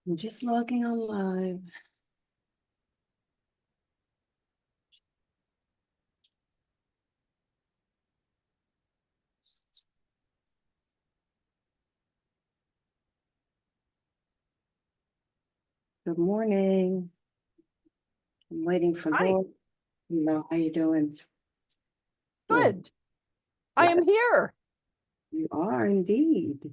I'm just logging on live. Good morning. I'm waiting for Hi. Lord. Hello, how you doing? Good. I am here. You are indeed.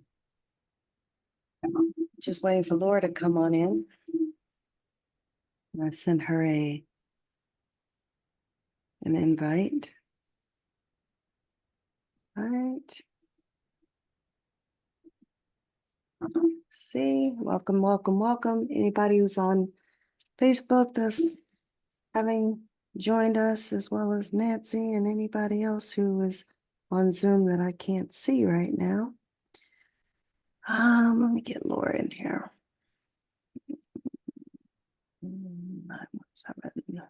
Just waiting for Laura to come on in. And I sent her an invite. All right. See, welcome, welcome, welcome. Anybody who's on Facebook that's having joined us, as well as Nancy and anybody else who is on Zoom that I can't see right now. Let me get Laura in here. 917.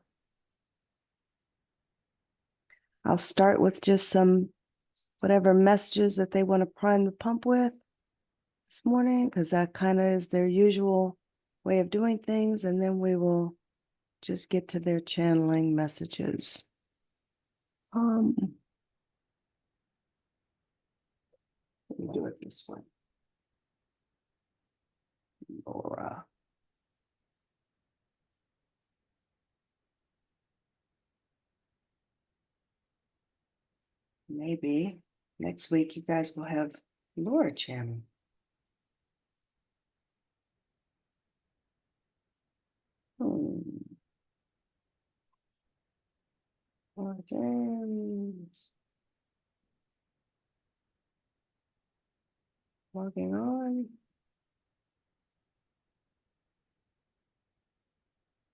I'll start with just some whatever messages that they want to prime the pump with this morning, because that kind of is their usual way of doing things, and then we will just get to their channeling messages. Let me do it this way. Laura. Maybe next week you guys will have Laura channel. Laura James. Logging on.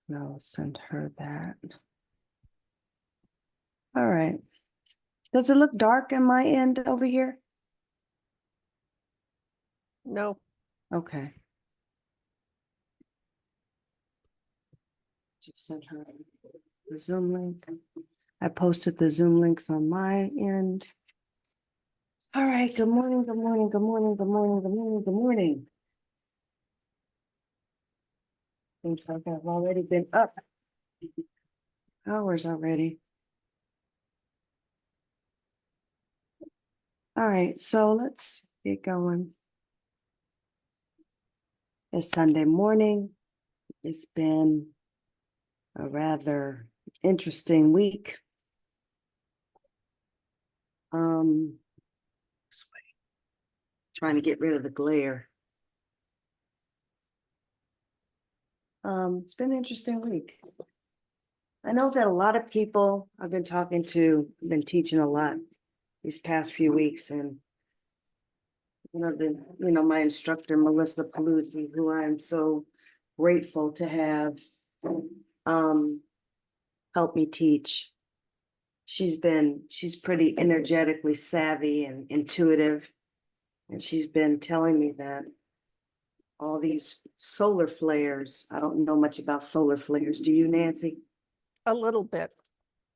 No, I'll send her that. All right. Does it look dark in my end over here? No. Okay. Just sent her the Zoom link. I posted the Zoom links on my end. All right. Good morning. Good morning. Good morning. Good morning. Good morning. Good morning. Seems like I've already been up hours already. All right. So let's get going. It's Sunday morning. It's been a rather interesting week. This way. Trying to get rid of the glare. It's been an interesting week. I know that a lot of people I've been talking to, I've been teaching a lot these past few weeks, and my instructor Melissa Paluzzi, who I'm so grateful to have help me teach. She's pretty energetically savvy and intuitive, and she's been telling me that all these solar flares, I don't know much about solar flares. Do you, Nancy? A little bit.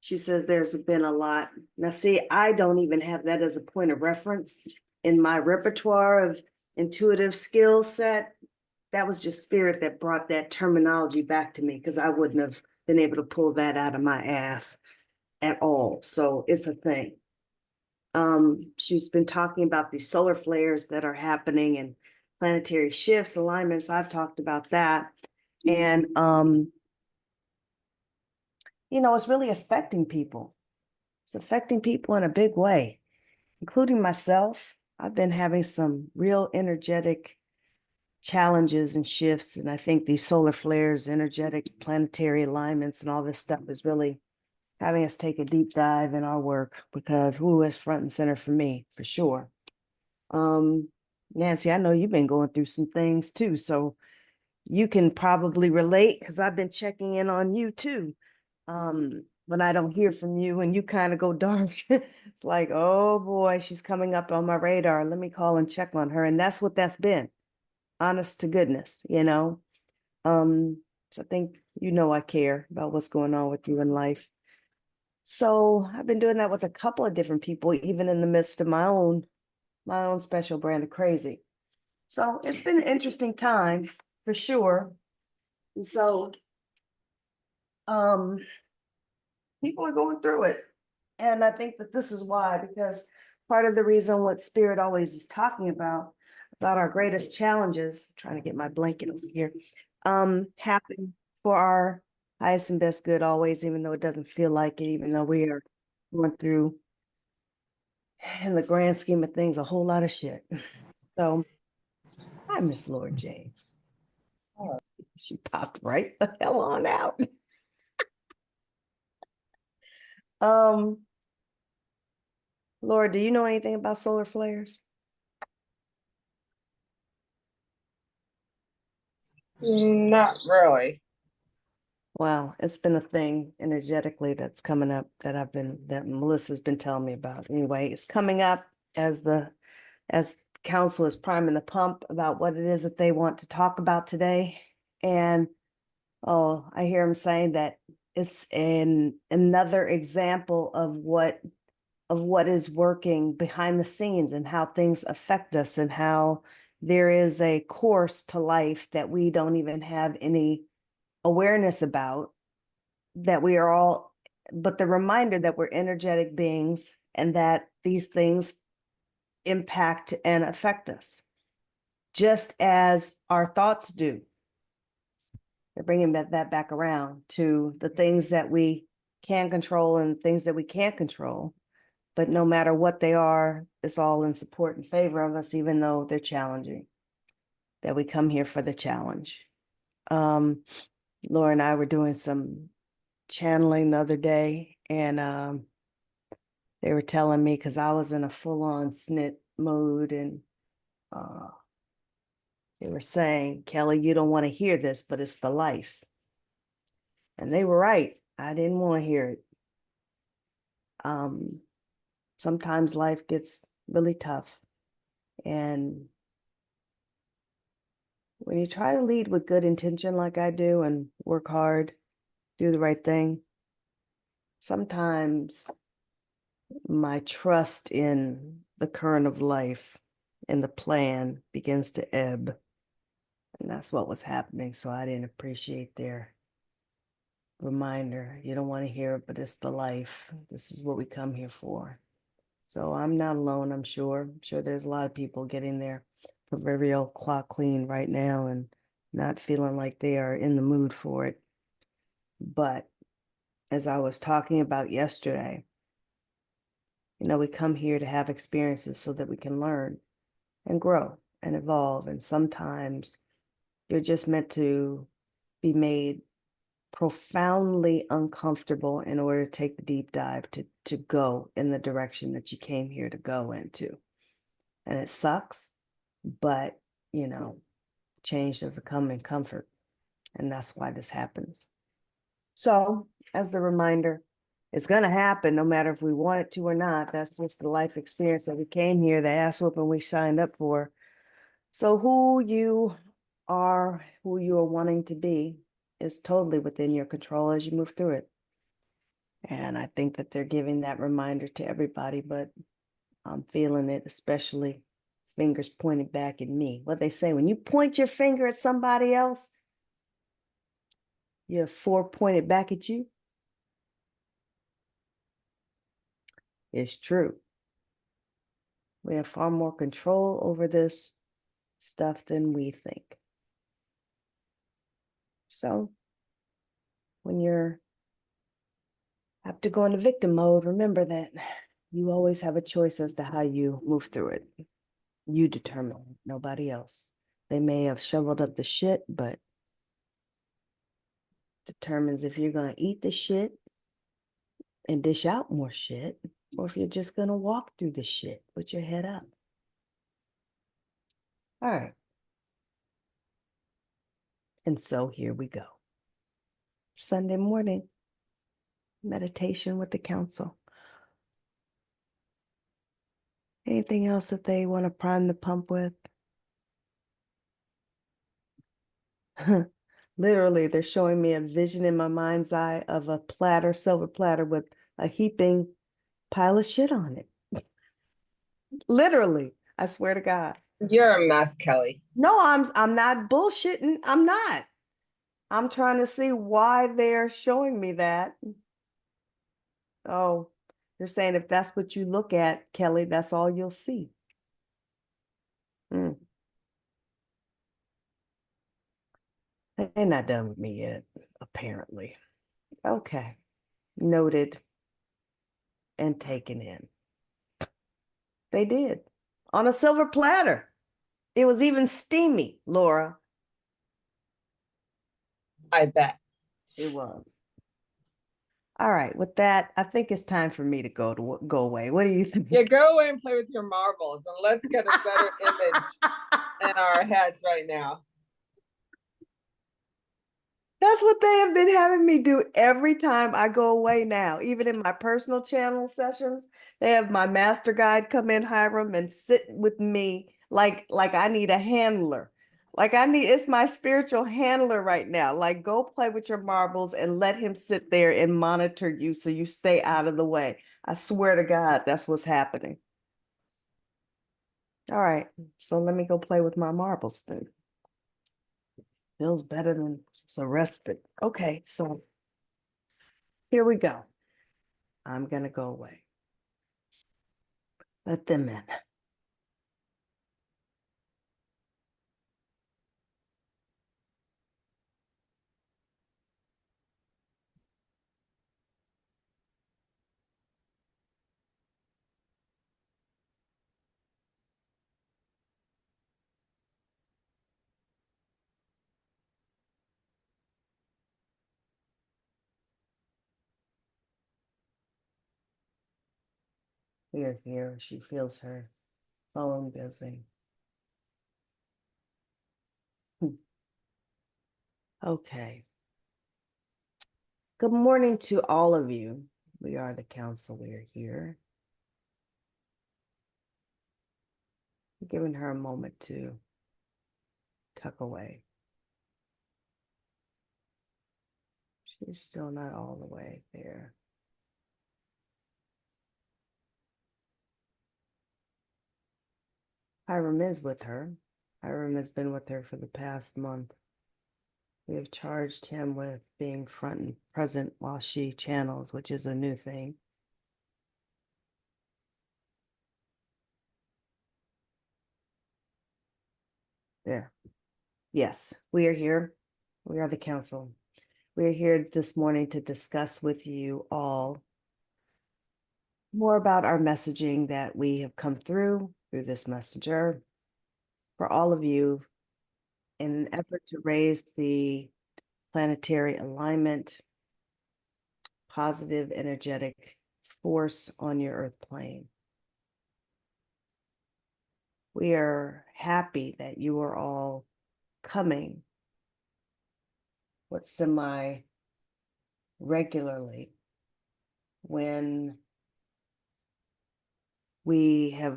She says there's been a lot. Now, see, I don't even have that as a point of reference in my repertoire of intuitive skill set. That was just spirit that brought that terminology back to me, because I wouldn't have been able to pull that out of my ass at all. So it's a thing. She's been talking about these solar flares that are happening and planetary shifts, alignments. I've talked about that. And it's really affecting people. It's affecting people in a big way, including myself. I've been having some real energetic challenges and shifts. And I think these solar flares, energetic planetary alignments, and all this stuff is really having us take a deep dive in our work, because it's front and center for me, for sure. Nancy, I know you've been going through some things too, so you can probably relate, because I've been checking in on you too. When I don't hear from you and you kind of go dark, it's like, oh boy, she's coming up on my radar. Let me call and check on her. And that's what that's been, honest to goodness, So I think I care about what's going on with you in life. So I've been doing that with a couple of different people, even in the midst of my own special brand of crazy. So it's been an interesting time for sure. And so, people are going through it. And I think that this is why, because part of the reason what Spirit always is talking about our greatest challenges, trying to get my blanket over here, happen for our highest and best good always, even though it doesn't feel like it, even though we are going through, in the grand scheme of things, a whole lot of shit. So, hi, Miss Lord Jane. Oh, she popped right the hell on out. Um, Laura, do you know anything about solar flares? Not really. Wow, it's been a thing energetically that's coming up that Melissa's been telling me about. Anyway, it's coming up as council is priming the pump about what it is that they want to talk about today. And oh, I hear them saying that it's another example of what is working behind the scenes and how things affect us and how there is a course to life that we don't even have any awareness about, that we are all, but the reminder that we're energetic beings and that these things impact and affect us just as our thoughts do. They're bringing that back around to the things that we can control and things that we can't control. But no matter what they are, it's all in support and favor of us, even though they're challenging, that we come here for the challenge. Laura and I were doing some channeling the other day, and they were telling me, because I was in a full-on snit mode, and they were saying, Kelly, you don't want to hear this, but it's the life. And they were right. I didn't want to hear it. Sometimes life gets really tough. And when you try to lead with good intention like I do and work hard, do the right thing, sometimes my trust in the current of life and the plan begins to ebb. And that's what was happening. So I didn't appreciate their reminder. You don't want to hear it, but it's the life. This is what we come here for. So I'm not alone, I'm sure. I'm sure there's a lot of people getting their proverbial clock clean right now and not feeling like they are in the mood for it. But as I was talking about yesterday, we come here to have experiences so that we can learn and grow and evolve. And sometimes you're just meant to be made profoundly uncomfortable in order to take the deep dive to go in the direction that you came here to go into. And it sucks, but change doesn't come in comfort. And that's why this happens. So, as the reminder, it's going to happen no matter if we want it to or not. That's just the life experience that we came here, the ass whooping we signed up for. So, who you are wanting to be is totally within your control as you move through it. And I think that they're giving that reminder to everybody, but I'm feeling it, especially fingers pointed back at me. What they say, when you point your finger at somebody else, you have 4 pointed back at you. It's true. We have far more control over this stuff than we think. So when you're have to go into victim mode, remember that you always have a choice as to how you move through it. You determine, nobody else. They may have shoveled up the shit, but determines if you're going to eat the shit and dish out more shit, or if you're just going to walk through the shit with your head up. All right. And so here we go. Sunday morning, meditation with the council. Anything else that they want to prime the pump with? Literally, they're showing me a vision in my mind's eye of a platter, silver platter with a heaping pile of shit on it. Literally, I swear to God. You're a mess, Kelly. No, I'm not bullshitting. I'm not. I'm trying to see why they're showing me that. Oh, they're saying if that's what you look at, Kelly, that's all you'll see. Mm. They're not done with me yet, apparently. Okay. Noted and taken in. They did. On a silver platter. It was even steamy, Laura. I bet. It was. All right. With that, I think it's time for me to go away. What do you think? Yeah, go away and play with your marbles and let's get a better image in our heads right now. That's what they have been having me do every time I go away now. Even in my personal channel sessions, they have my master guide come in, Hiram, and sit with me like I need a handler. It's my spiritual handler right now. Like, go play with your marbles and let him sit there and monitor you so you stay out of the way. I swear to God, that's what's happening. All right, so let me go play with my marbles then. Feels better than it's a respite. Okay, so here we go. I'm gonna go away. Let them in. We're here. She feels her phone busy. Okay. Good morning to all of you. We are the council. We are here. Giving her a moment to tuck away. She's still not all the way there. Hiram is with her. Hiram has been with her for the past month. We have charged him with being front and present while she channels, which is a new thing. There. Yes, we are here. We are the council. We are here this morning to discuss with you all more about our messaging that we have come through this messenger. For all of you, in an effort to raise the planetary alignment, positive energetic force on your earth plane. We are happy that you are all coming with semi-regularly when we have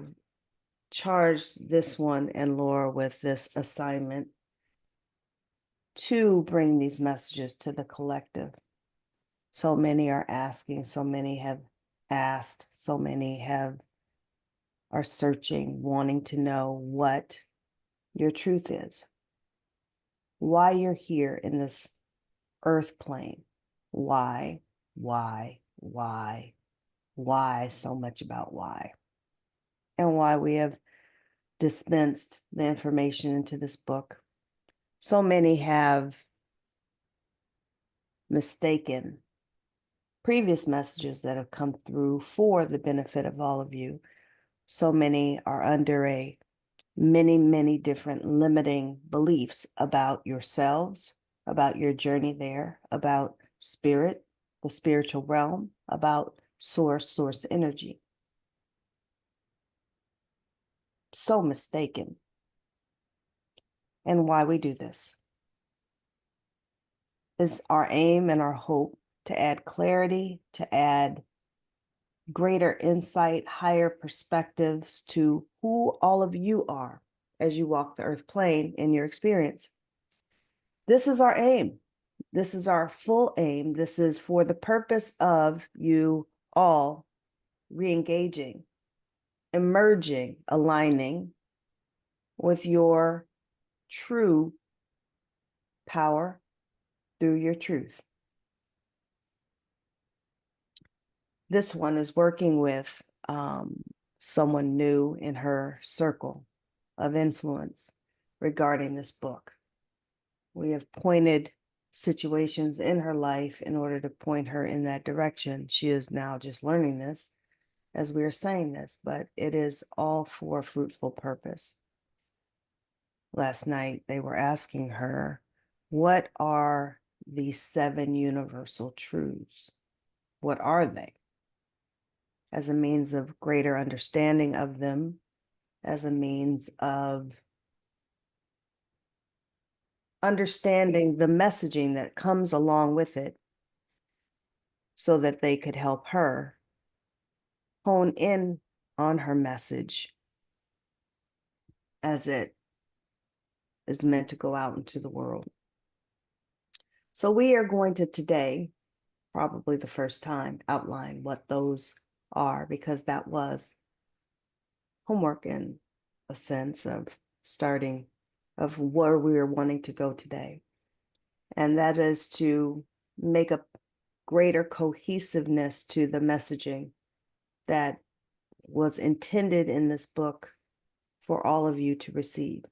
charged this one and Laura with this assignment to bring these messages to the collective. So many are asking, so many have asked, so many are searching, wanting to know what your truth is, why you're here in this earth plane, why so much about why, and why we have dispensed the information into this book. So many have mistaken previous messages that have come through for the benefit of all of you. So many are under many different limiting beliefs about yourselves, about your journey there, about spirit, the spiritual realm, about source energy. So mistaken. And why we do this is our aim and our hope to add clarity, to add greater insight, higher perspectives to who all of you are as you walk the earth plane in your experience. This is our aim. This is our full aim. This is for the purpose of you all re-engaging, emerging, aligning with your true power through your truth. This one is working with someone new in her circle of influence regarding this book. We have pointed situations in her life in order to point her in that direction. She is now just learning this as we are saying this, but it is all for a fruitful purpose. Last night, they were asking her, what are the 7 universal truths? What are they? As a means of greater understanding of them, as a means of understanding the messaging that comes along with it, so that they could help her hone in on her message as it is meant to go out into the world. So we are going to today, probably the first time, outline what those are, because that was homework in a sense of starting of where we are wanting to go today. And that is to make a greater cohesiveness to the messaging that was intended in this book for all of you to receive.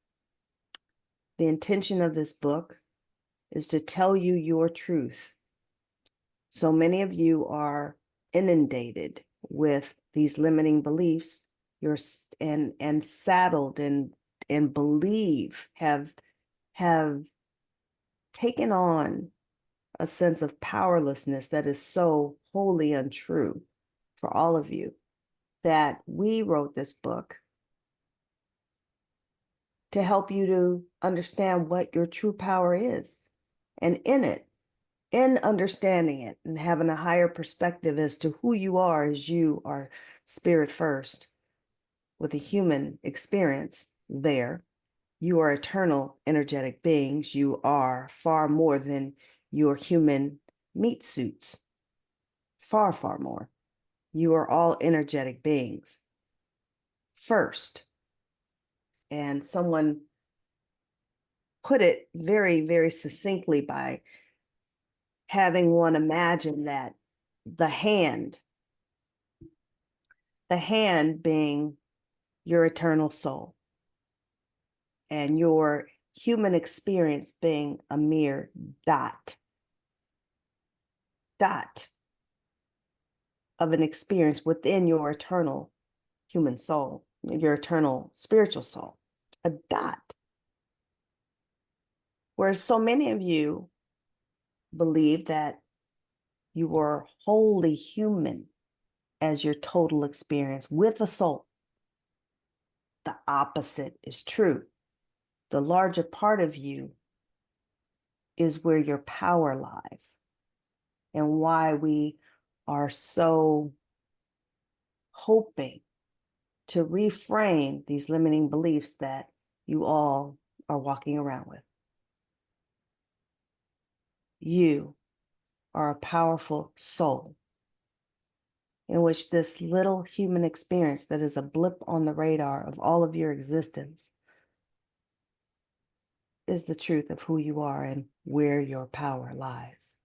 The intention of this book is to tell you your truth. So many of you are inundated with these limiting beliefs. You're and saddled and believe have taken on a sense of powerlessness that is so wholly untrue for all of you, that we wrote this book to help you to understand what your true power is. And in it, in understanding it and having a higher perspective as to who you are, as you are spirit first with a human experience there, you are eternal energetic beings. You are far more than your human meat suits. Far, far more. You are all energetic beings first. And someone put it very, very succinctly by having one imagine that the hand being your eternal soul, and your human experience being a mere dot of an experience within your eternal human soul, your eternal spiritual soul, a dot. Whereas so many of you believe that you were wholly human as your total experience with a soul. The opposite is true. The larger part of you is where your power lies, and why we are so hoping to reframe these limiting beliefs that you all are walking around with. You are a powerful soul in which this little human experience that is a blip on the radar of all of your existence is the truth of who you are and where your power lies.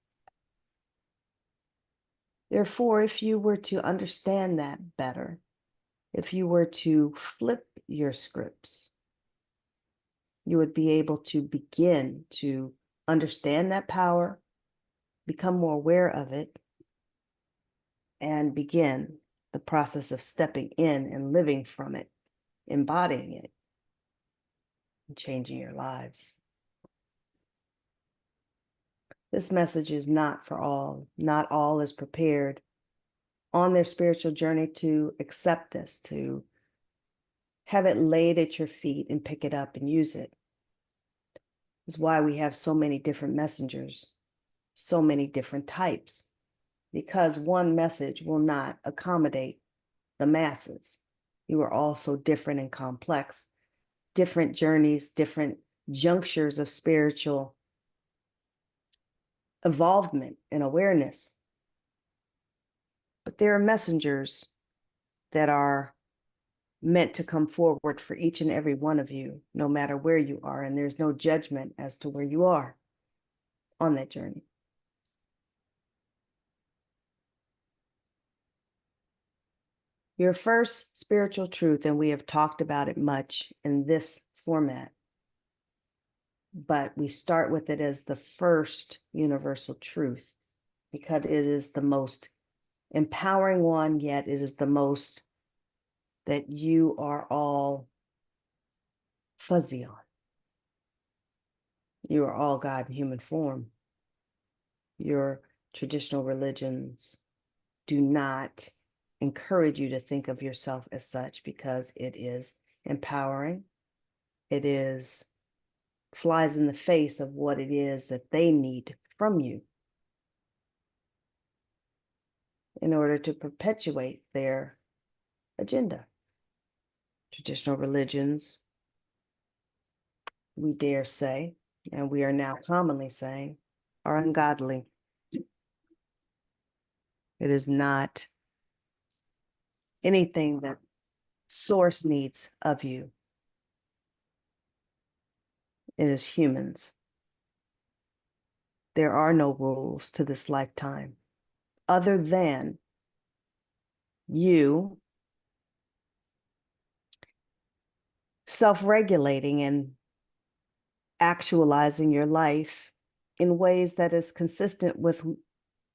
Therefore, if you were to understand that better, if you were to flip your scripts, you would be able to begin to understand that power, become more aware of it, and begin the process of stepping in and living from it, embodying it, and changing your lives. This message is not for all. Not all is prepared on their spiritual journey to accept this, to have it laid at your feet and pick it up and use it. Is why we have so many different messengers, so many different types, because one message will not accommodate the masses. You are all so different and complex, different journeys, different junctures of spiritual involvement and awareness. But there are messengers that are meant to come forward for each and every one of you, no matter where you are. And there's no judgment as to where you are on that journey. Your first spiritual truth, and we have talked about it much in this format, but we start with it as the first universal truth because it is the most empowering one, yet it is the most that you are all fuzzy on. You are all God in human form. Your traditional religions do not encourage you to think of yourself as such because it is empowering. It is flies in the face of what it is that they need from you in order to perpetuate their agenda. Traditional religions, we dare say, and we are now commonly saying, are ungodly. It is not anything that Source needs of you. It is humans. There are no rules to this lifetime other than you self-regulating and actualizing your life in ways that is consistent with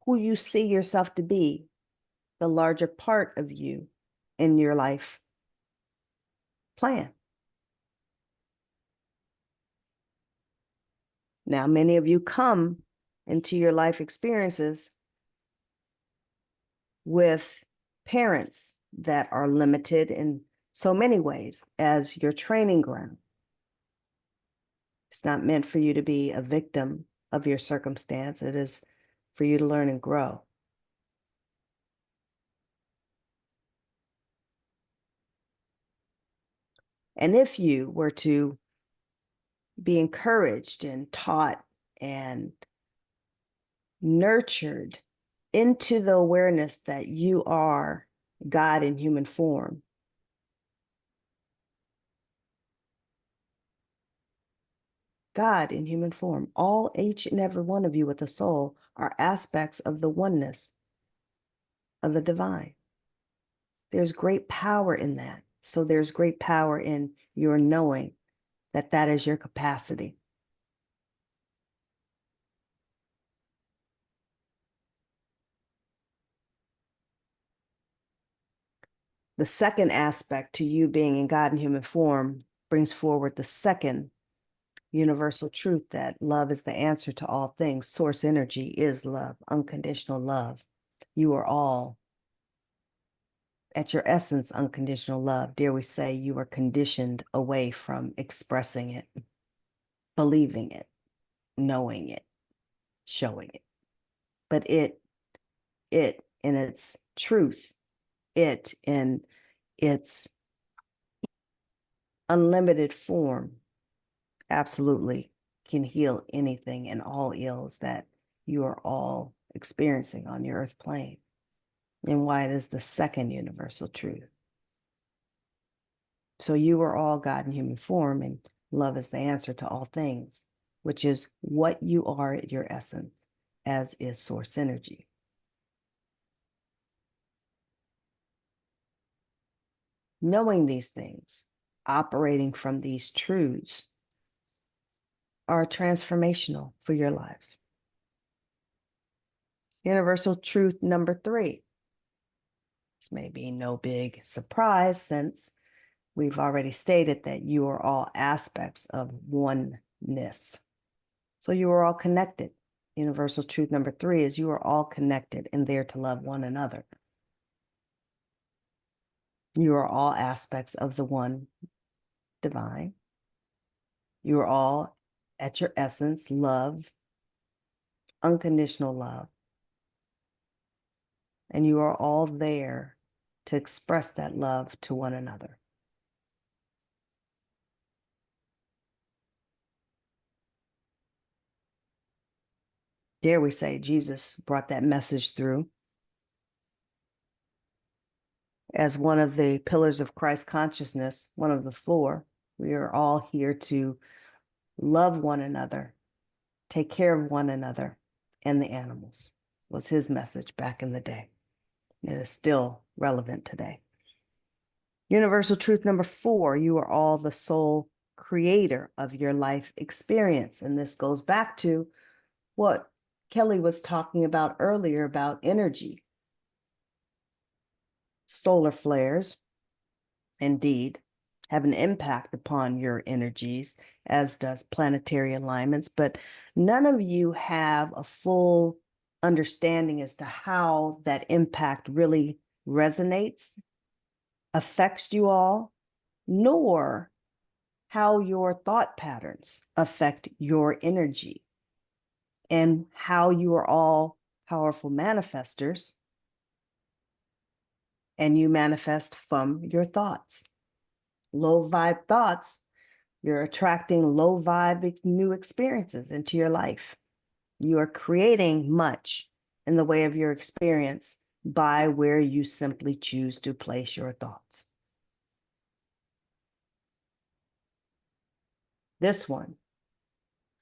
who you see yourself to be, the larger part of you in your life plan. Now, many of you come into your life experiences with parents that are limited in so many ways as your training ground. It's not meant for you to be a victim of your circumstance. It is for you to learn and grow. And if you were to be encouraged and taught and nurtured into the awareness that you are God in human form, God in human form, all each and every one of you with a soul are aspects of the oneness of the divine. There's great power in that. So there's great power in your knowing that that is your capacity. The second aspect to you being in God in human form brings forward the second universal truth that love is the answer to all things. Source energy is love, unconditional love. You are all, at your essence, unconditional love. Dare we say you are conditioned away from expressing it, believing it, knowing it, showing it. But it in its truth, it in its unlimited form, absolutely can heal anything and all ills that you are all experiencing on your earth plane, and why it is the second universal truth. So you are all God in human form, and love is the answer to all things, which is what you are at your essence, as is source energy. Knowing these things, operating from these truths, are transformational for your lives. Universal truth number 3. This may be no big surprise since we've already stated that you are all aspects of oneness. So you are all connected. Universal truth number 3 is you are all connected and there to love one another. You are all aspects of the one divine. You are all at your essence love, unconditional love. And you are all there to express that love to one another. Dare we say Jesus brought that message through. as one of the pillars of Christ consciousness, one of the four, we are all here to love one another, take care of one another and the animals, was his message back in the day. It is still relevant today. Universal truth number 4, you are all the sole creator of your life experience. And this goes back to what Keli was talking about earlier about energy. Solar flares, indeed, have an impact upon your energies, as does planetary alignments, but none of you have a full understanding as to how that impact really resonates, affects you all, nor how your thought patterns affect your energy, and how you are all powerful manifestors, and you manifest from your thoughts. Low vibe thoughts, you're attracting low vibe new experiences into your life. You are creating much in the way of your experience by where you simply choose to place your thoughts. This one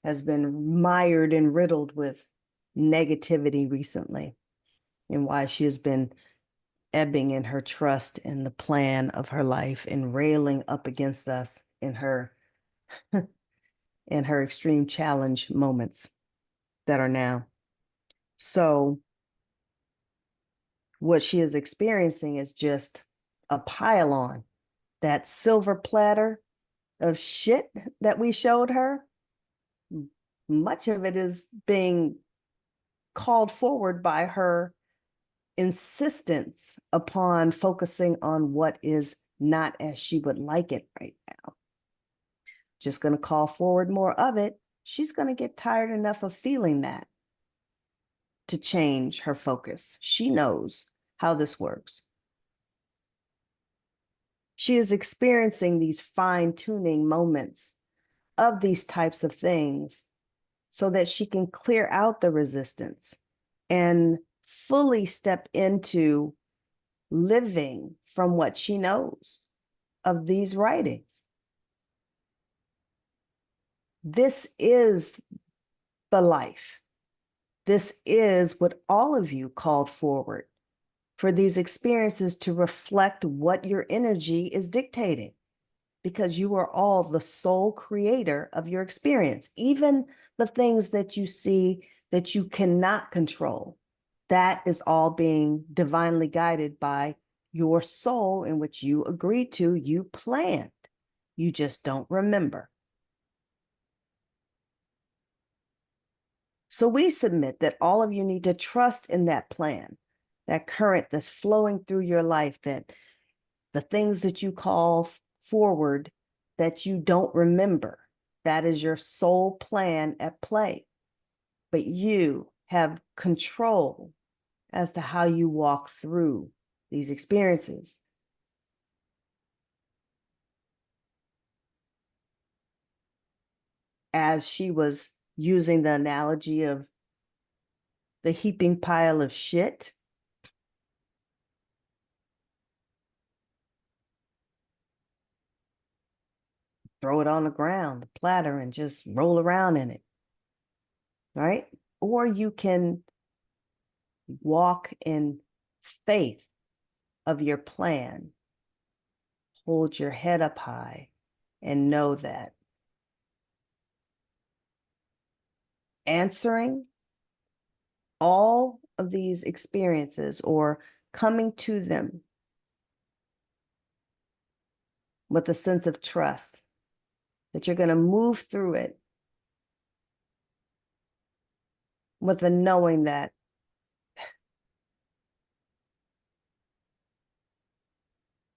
has been mired and riddled with negativity recently, and why she has been ebbing in her trust in the plan of her life and railing up against us in her in her extreme challenge moments that are now. So what she is experiencing is just a pile on. That silver platter of shit that we showed her, much of it is being called forward by her insistence upon focusing on what is not as she would like it right now. Just going to call forward more of it. She's going to get tired enough of feeling that to change her focus. She knows how this works. She is experiencing these fine-tuning moments of these types of things so that she can clear out the resistance and fully step into living from what she knows of these writings. This is the life. This is what all of you called forward, for these experiences to reflect what your energy is dictating, because you are all the sole creator of your experience. Even the things that you see that you cannot control, that is all being divinely guided by your soul, in which you agreed to, you planned. You just don't remember. So we submit that all of you need to trust in that plan, that current that's flowing through your life, that the things that you call forward that you don't remember, that is your soul plan at play. But you have control as to how you walk through these experiences. As she was using the analogy of the heaping pile of shit, throw it on the ground, the platter, and just roll around in it, right? Or you can walk in faith of your plan, hold your head up high, and know that answering all of these experiences or coming to them with a sense of trust that you're going to move through it with the knowing that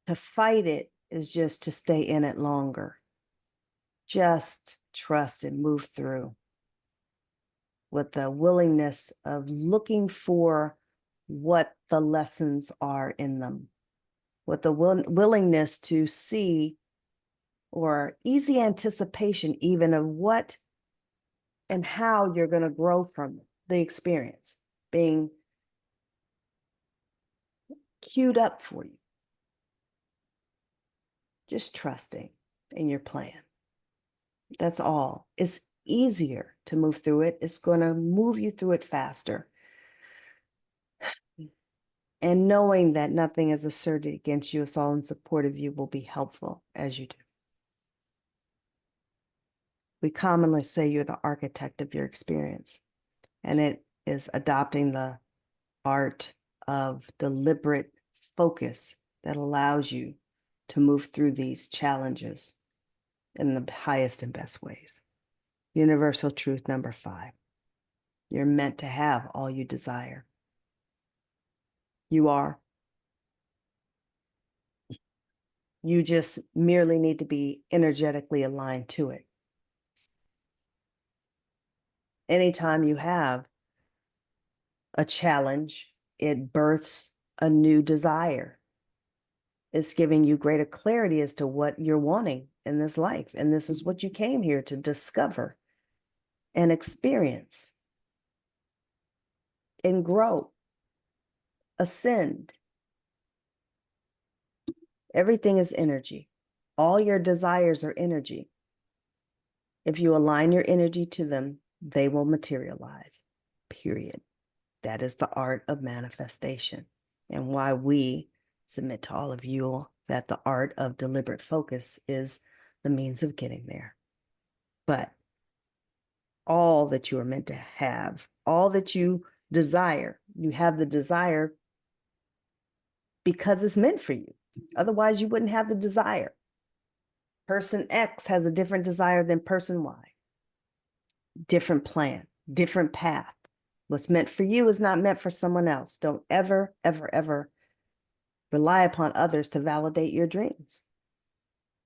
to fight it is just to stay in it longer. Just trust and move through with the willingness of looking for what the lessons are in them, with the willingness to see, or easy anticipation even of what and how you're going to grow from the experience being queued up for you. just trusting in your plan. That's all. It's easier to move through it. It's going to move you through it faster. And knowing that nothing is asserted against you, it's all in support of you, will be helpful as you do. We commonly say you're the architect of your experience, and it is adopting the art of deliberate focus that allows you to move through these challenges in the highest and best ways. Universal truth number 5. You're meant to have all you desire. You are. You just merely need to be energetically aligned to it. Anytime you have a challenge, it births a new desire. It's giving you greater clarity as to what you're wanting in this life. And this is what you came here to discover and experience and grow, ascend. Everything is energy. All your desires are energy. If you align your energy to them, they will materialize, period. That is the art of manifestation, and why we submit to all of you that the art of deliberate focus is the means of getting there. But all that you are meant to have, all that you desire, you have the desire because it's meant for you. Otherwise, you wouldn't have the desire. Person X has a different desire than person Y. Different plan, different path. What's meant for you is not meant for someone else. Don't ever, ever, ever rely upon others to validate your dreams.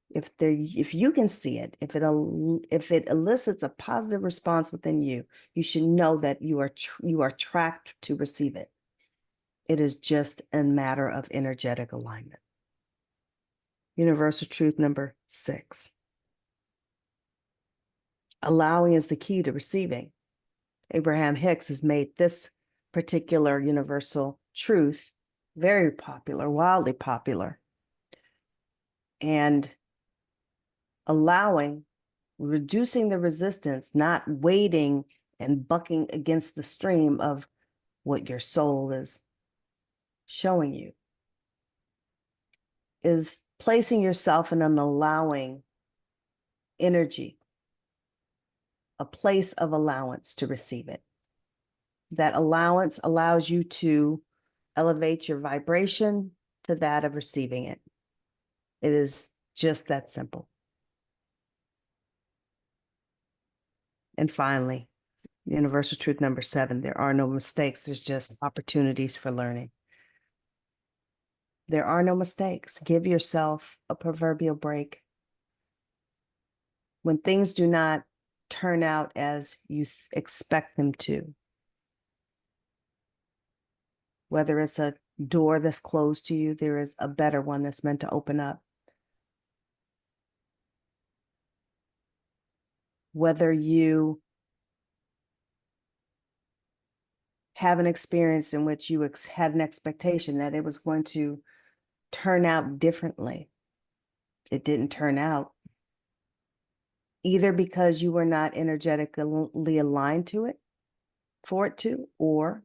If you can see it, if it elicits a positive response within you, you should know that you are tracked to receive it. It is just a matter of energetic alignment. Universal truth number 6. Allowing is the key to receiving. Abraham Hicks has made this particular universal truth very popular, wildly popular. And allowing, reducing the resistance, not waiting and bucking against the stream of what your soul is showing you, is placing yourself in an allowing energy, a place of allowance to receive it. That allowance allows you to elevate your vibration to that of receiving it. It is just that simple. And finally, universal truth number 7, there are no mistakes. There's just opportunities for learning. There are no mistakes. Give yourself a proverbial break. When things do not turn out as you expect them to, whether it's a door that's closed to you, there is a better one that's meant to open up. Whether you have an experience in which you had an expectation that it was going to turn out differently, it didn't turn out, either because you were not energetically aligned to it, for it to, or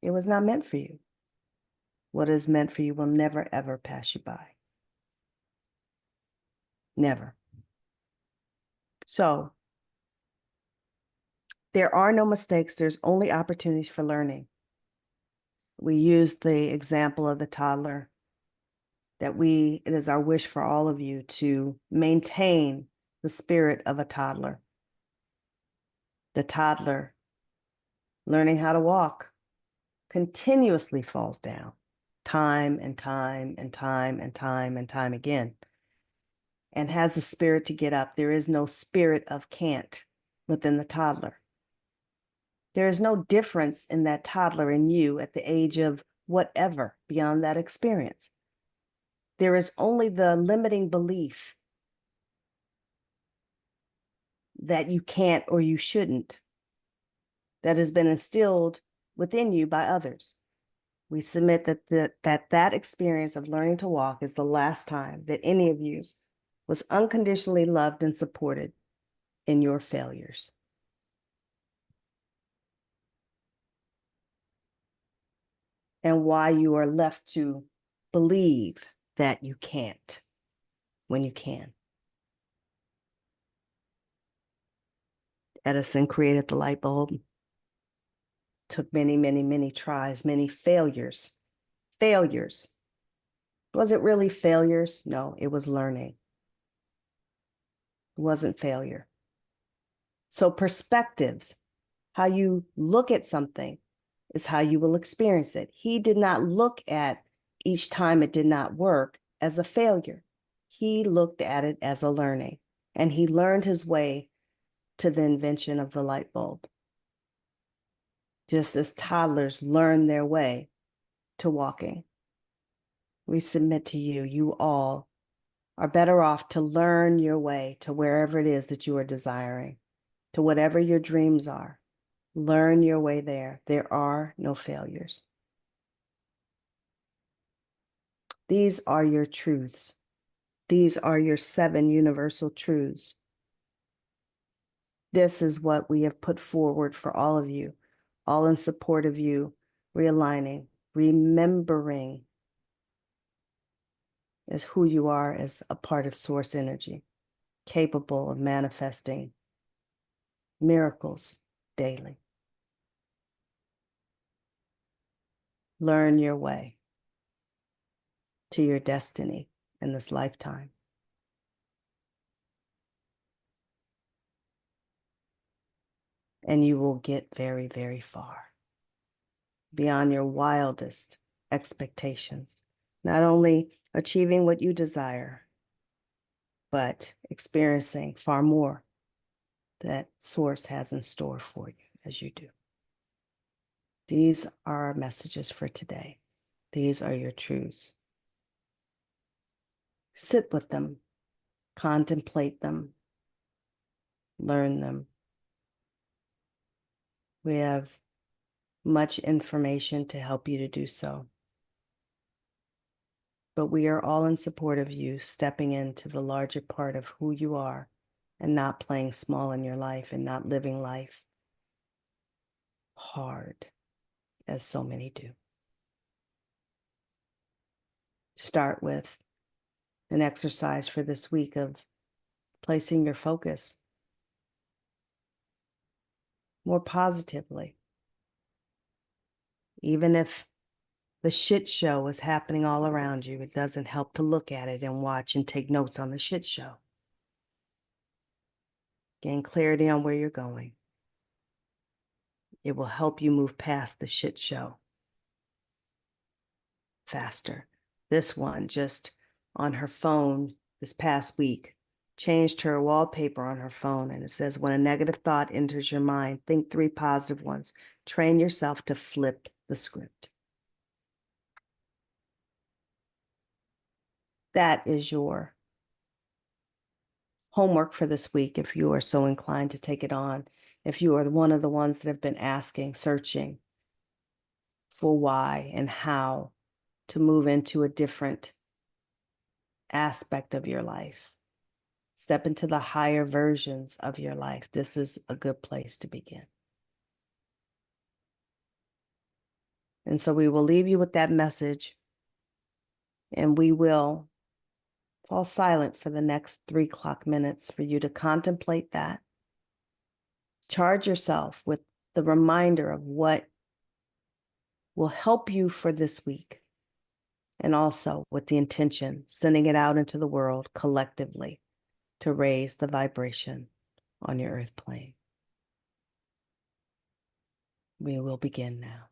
it was not meant for you. What is meant for you will never, ever pass you by. Never. So there are no mistakes. There's only opportunities for learning. We used the example of the toddler, that it is our wish for all of you to maintain the spirit of a toddler. The toddler learning how to walk continuously falls down time and time and time and time and time again, and has the spirit to get up. There is no spirit of can't within the toddler. There is no difference in that toddler and you at the age of whatever beyond that experience. There is only the limiting belief that you can't or you shouldn't that has been instilled within you by others. We submit that that experience of learning to walk is the last time that any of you was unconditionally loved and supported in your failures. And why you are left to believe that you can't when you can. Edison created the light bulb. Took many, many, many tries, many failures. Failures. Was it really failures? No, it was learning. It wasn't failure. So perspectives, how you look at something is how you will experience it. He did not look at each time it did not work as a failure. He looked at it as a learning, and he learned his way to the invention of the light bulb. Just as toddlers learn their way to walking. We submit to you, you all are better off to learn your way to wherever it is that you are desiring, to whatever your dreams are. Learn your way there. There are no failures. These are your truths. These are your 7 universal truths. This is what we have put forward for all of you, all in support of you, realigning, remembering as who you are as a part of source energy, capable of manifesting miracles daily. Learn your way to your destiny in this lifetime. And you will get very, very far, beyond your wildest expectations. Not only achieving what you desire, but experiencing far more that Source has in store for you as you do. These are our messages for today. These are your truths. Sit with them, contemplate them, learn them. We have much information to help you to do so. But we are all in support of you stepping into the larger part of who you are and not playing small in your life and not living life hard as so many do. Start with an exercise for this week of placing your focus more positively. Even if the shit show is happening all around you, it doesn't help to look at it and watch and take notes on the shit show. Gain clarity on where you're going. It will help you move past the shit show faster. This one just on her phone this past week changed her wallpaper on her phone, and it says, when a negative thought enters your mind, think 3 positive ones. Train yourself to flip the script. That is your homework for this week if you are so inclined to take it on. If you are one of the ones that have been asking, searching for why and how to move into a different aspect of your life. Step into the higher versions of your life. This is a good place to begin. And so we will leave you with that message, and we will fall silent for the next 3 clock minutes for you to contemplate that. Charge yourself with the reminder of what will help you for this week. And also with the intention, sending it out into the world collectively to raise the vibration on your earth plane. We will begin now.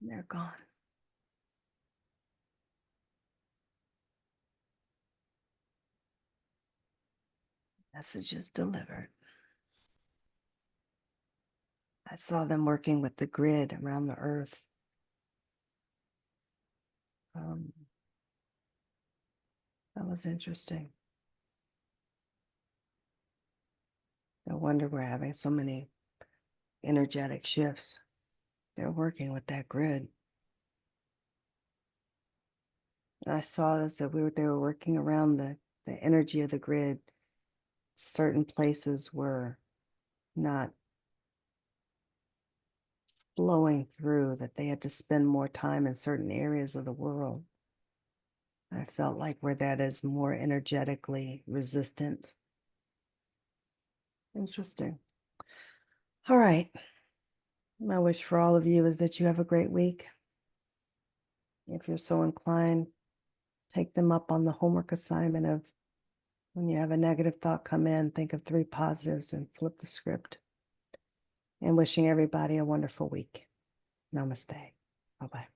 They're gone. Message is delivered. I saw them working with the grid around the earth. That was interesting. No wonder we're having so many energetic shifts. They're working with that grid. I saw this that they were working around the energy of the grid. Certain places were not flowing through, that they had to spend more time in certain areas of the world. I felt like where that is more energetically resistant. Interesting. All right. My wish for all of you is that you have a great week. If you're so inclined, take them up on the homework assignment of when you have a negative thought come in, think of 3 positives and flip the script. And wishing everybody a wonderful week. Namaste. Bye-bye.